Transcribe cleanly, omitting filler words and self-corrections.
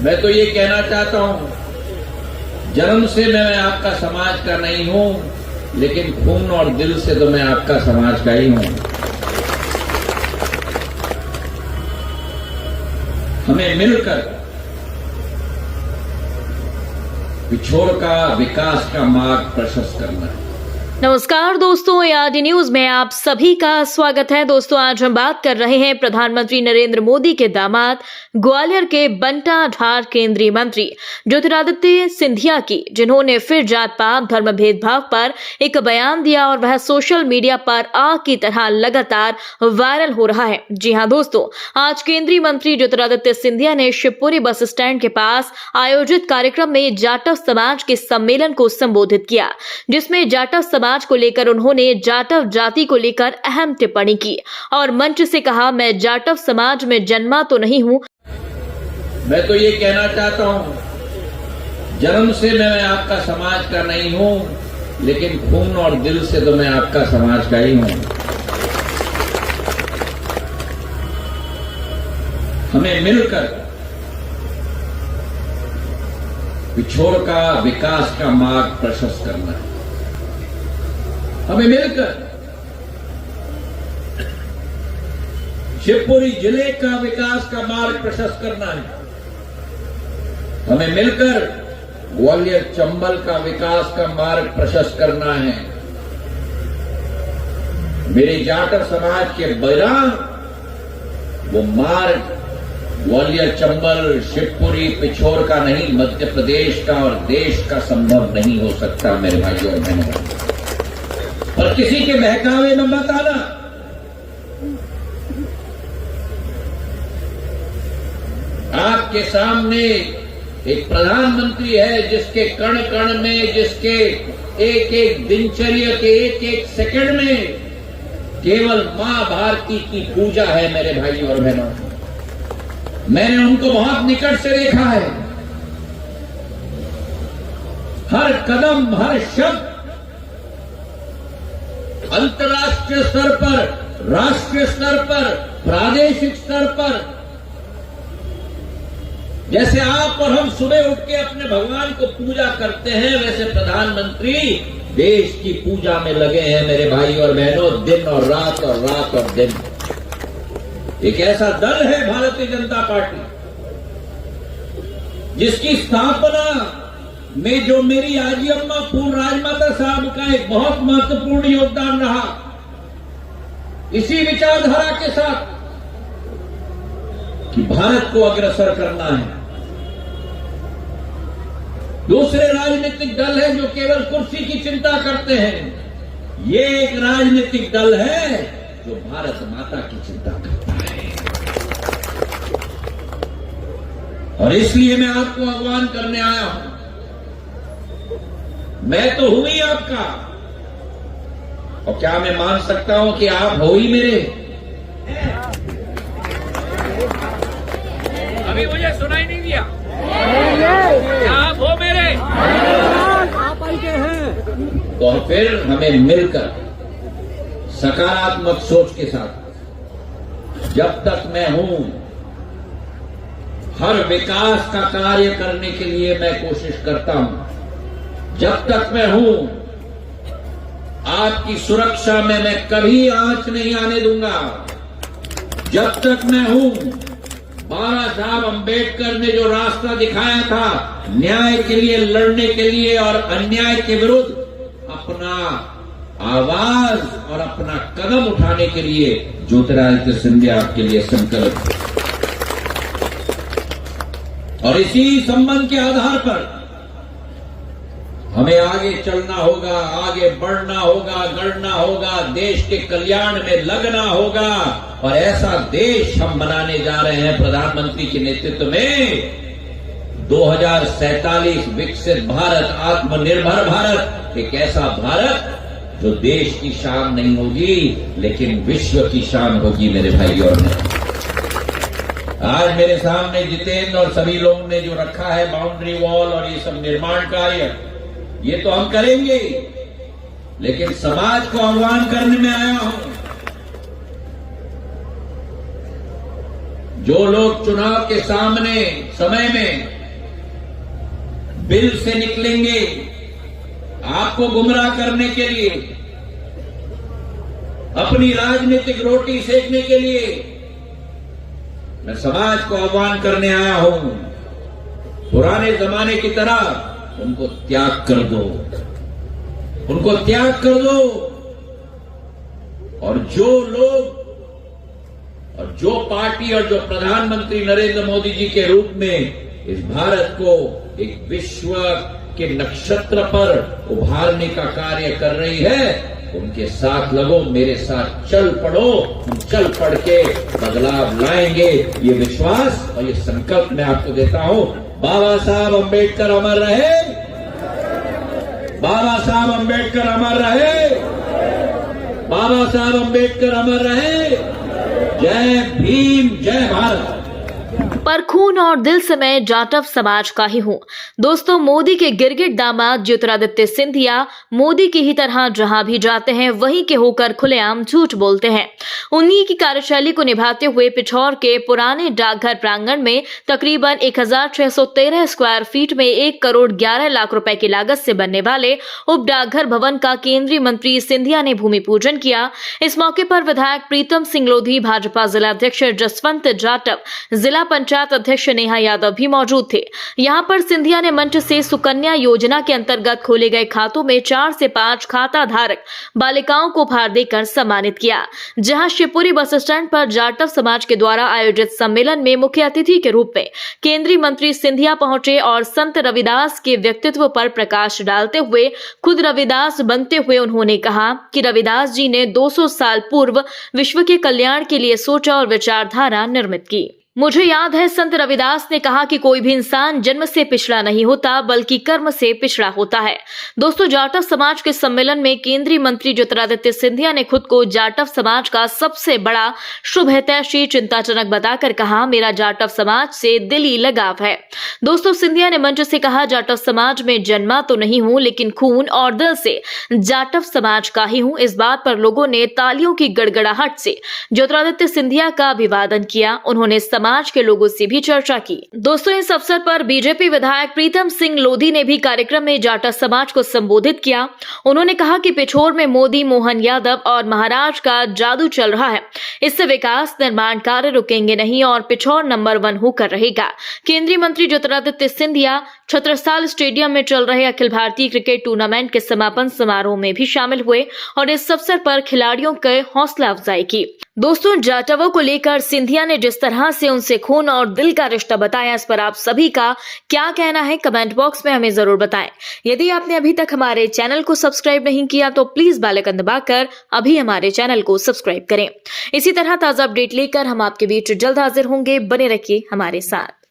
मैं तो ये कहना चाहता हूं, जन्म से मैं आपका समाज का नहीं हूं, लेकिन खून और दिल से तो मैं आपका समाज का ही हूं। हमें मिलकर पिछोड़ का विकास का मार्ग प्रशस्त करना है। नमस्कार दोस्तों, ARD न्यूज में आप सभी का स्वागत है। दोस्तों, आज हम बात कर रहे हैं प्रधानमंत्री नरेंद्र मोदी के दामाद ग्वालियर के बंटा ढार केंद्रीय मंत्री ज्योतिरादित्य सिंधिया की, जिन्होंने फिर जात पात धर्म भेदभाव पर एक बयान दिया और वह सोशल मीडिया पर आग की तरह लगातार वायरल हो रहा है। जी हां दोस्तों, आज केंद्रीय मंत्री ज्योतिरादित्य सिंधिया ने शिवपुरी बस स्टैंड के पास आयोजित कार्यक्रम में जाटव समाज के सम्मेलन को संबोधित किया, जिसमें जाटव समाज को लेकर उन्होंने जाटव जाति को लेकर अहम टिप्पणी की और मंच से कहा, मैं जाटव समाज में जन्मा तो नहीं हूं। मैं तो ये कहना चाहता हूं, जन्म से मैं आपका समाज का नहीं हूं, लेकिन खून और दिल से तो मैं आपका समाज का ही हूं। हमें मिलकर पिछोड़ का विकास का मार्ग प्रशस्त करना है। हमें मिलकर शिवपुरी जिले का विकास का मार्ग प्रशस्त करना है। हमें मिलकर ग्वालियर चंबल का विकास का मार्ग प्रशस्त करना है। मेरे जाटव समाज के बैरा वो मार्ग ग्वालियर चंबल शिवपुरी पिछोर का नहीं, मध्य प्रदेश का और देश का संभव नहीं हो सकता मेरे भाइयों और बहनों। और किसी के बहकावे में मत आना। आपके सामने एक प्रधानमंत्री है जिसके कण कण में, जिसके एक एक दिनचर्या के एक एक सेकंड में केवल मां भारती की पूजा है मेरे भाइयों और बहनों। मैंने उनको बहुत निकट से देखा है। हर कदम, हर शब्द अंतर्राष्ट्रीय स्तर पर, राष्ट्रीय स्तर पर, प्रादेशिक स्तर पर, जैसे आप और हम सुबह उठ के अपने भगवान को पूजा करते हैं, वैसे प्रधानमंत्री देश की पूजा में लगे हैं मेरे भाई और बहनों, दिन और रात और रात और दिन। एक ऐसा दल है भारतीय जनता पार्टी, जिसकी स्थापना में जो मेरी आजी अम्मा पूर्ण राजमाता साहब का एक बहुत महत्वपूर्ण योगदान रहा, इसी विचारधारा के साथ कि भारत को अग्रसर करना है। दूसरे राजनीतिक दल है जो केवल कुर्सी की चिंता करते हैं। ये एक राजनीतिक दल है जो भारत माता की चिंता करता है। और इसलिए मैं आपको आह्वान करने आया हूं। मैं तो हूं ही आपका, और क्या मैं मान सकता हूं कि आप हो ही मेरे? अभी मुझे सुनाई नहीं दिया। क्या आप हो मेरे? आप आए हैं। तो फिर हमें मिलकर सकारात्मक सोच के साथ, जब तक मैं हूं, हर विकास का कार्य करने के लिए मैं कोशिश करता हूं। जब तक मैं हूं, आपकी सुरक्षा में मैं कभी आंच नहीं आने दूंगा। जब तक मैं हूं, बाबा साहब अंबेडकर ने जो रास्ता दिखाया था न्याय के लिए लड़ने के लिए और अन्याय के विरुद्ध अपना आवाज और अपना कदम उठाने के लिए, ज्योतिरादित्य सिंधिया आपके लिए संकल्प। और इसी संबंध के आधार पर हमें आगे चलना होगा, आगे बढ़ना होगा, गढ़ना होगा, देश के कल्याण में लगना होगा। और ऐसा देश हम बनाने जा रहे हैं प्रधानमंत्री के नेतृत्व में। 2047 विकसित भारत, आत्मनिर्भर भारत, एक ऐसा भारत जो देश की शान नहीं होगी लेकिन विश्व की शान होगी मेरे भाइयों और बहनों। आज मेरे सामने जितेंद्र और सभी लोगों ने जो रखा है बाउंड्री वॉल और ये सब निर्माण कार्य, ये तो हम करेंगे, लेकिन समाज को आह्वान करने में आया हूं। जो लोग चुनाव के समय में बिल से निकलेंगे आपको गुमराह करने के लिए, अपनी राजनीतिक रोटी सेकने के लिए, मैं समाज को आह्वान करने आया हूं, पुराने जमाने की तरह उनको त्याग कर दो, उनको त्याग कर दो। और जो लोग और जो पार्टी और जो प्रधानमंत्री नरेंद्र मोदी जी के रूप में इस भारत को एक विश्व के नक्षत्र पर उभारने का कार्य कर रही है, उनके साथ लगो, मेरे साथ चल पड़ो। हम चल पड़ के बदलाव लाएंगे, ये विश्वास और ये संकल्प मैं आपको देता हूं। बाबा साहब अंबेडकर अमर रहे, बाबा साहब अंबेडकर अमर रहे, बाबा साहब अंबेडकर अमर रहे। जय भीम, जय भारत। पर खून और दिल से मैं जाटव समाज का ही हूँ। दोस्तों, मोदी के गिरगिट दामाद ज्योतिरादित्य सिंधिया मोदी की ही तरह जहां भी जाते हैं वहीं के होकर खुलेआम झूठ बोलते हैं। उन्हीं की कार्यशैली को निभाते हुए पिछौर के पुराने डाकघर प्रांगण में तकरीबन 1613 स्क्वायर फीट में 1 करोड़ 11 लाख रुपए की लागत से बनने वाले उप डाकघर भवन का केंद्रीय मंत्री सिंधिया ने भूमि पूजन किया। इस मौके पर विधायक प्रीतम सिंह लोधी, भाजपा जिलाध्यक्ष जसवंत जाटव, जिला पंचायत अध्यक्ष नेहा यादव भी मौजूद थे। यहां पर सिंधिया ने मंच से सुकन्या योजना के अंतर्गत खोले गए खातों में 4 से 5 खाता धारक बालिकाओं को उपहार देकर सम्मानित किया। जहां शिवपुरी बस स्टैंड पर जाटव समाज के द्वारा आयोजित सम्मेलन में मुख्य अतिथि के रूप में केंद्रीय मंत्री सिंधिया पहुंचे और संत रविदास के व्यक्तित्व पर प्रकाश डालते हुए खुद रविदास बनते हुए उन्होंने कहा कि रविदास जी ने 200 साल पूर्व विश्व के कल्याण के लिए सोचा और विचारधारा निर्मित की। मुझे याद है संत रविदास ने कहा कि कोई भी इंसान जन्म से पिछड़ा नहीं होता बल्कि कर्म से पिछड़ा होता है। दोस्तों, जाटव समाज के सम्मेलन में केंद्रीय मंत्री ज्योतिरादित्य सिंधिया ने खुद को जाटव समाज का सबसे बड़ा शुभ हितैषी चिंताजनक बताकर कहा, मेरा जाटव समाज से दिली लगाव है। दोस्तों, सिंधिया ने मंच से कहा, जाटव समाज में जन्मा तो नहीं हूं लेकिन खून और दिल से जाटव समाज का ही हूं। इस बात पर लोगों ने तालियों की गड़गड़ाहट से ज्योतिरादित्य सिंधिया का अभिवादन किया। उन्होंने समाज के लोगों से भी चर्चा की। दोस्तों, इस अवसर पर बीजेपी विधायक प्रीतम सिंह लोधी ने भी कार्यक्रम में जाटव समाज को संबोधित किया। उन्होंने कहा कि पिछोर में मोदी, मोहन यादव और महाराज का जादू चल रहा है। इससे विकास निर्माण कार्य रुकेंगे नहीं और पिछोर नंबर 1 होकर रहेगा। केंद्रीय मंत्री ज्योतिरादित्य सिंधिया छत्रसाल स्टेडियम में चल रहे अखिल भारतीय क्रिकेट टूर्नामेंट के समापन समारोह में भी शामिल हुए और इस अवसर पर खिलाड़ियों के हौसला अफजाई की। दोस्तों, जाटवों को लेकर सिंधिया ने जिस तरह से उनसे खून और दिल का रिश्ता बताया, इस पर आप सभी का क्या कहना है कमेंट बॉक्स में हमें जरूर बताएं। यदि आपने अभी तक हमारे चैनल को सब्सक्राइब नहीं किया तो प्लीज बेल आइकन दबाकर अभी हमारे चैनल को सब्सक्राइब करें। इसी तरह ताजा अपडेट लेकर हम आपके बीच जल्द हाजिर होंगे। बने रहिए हमारे साथ।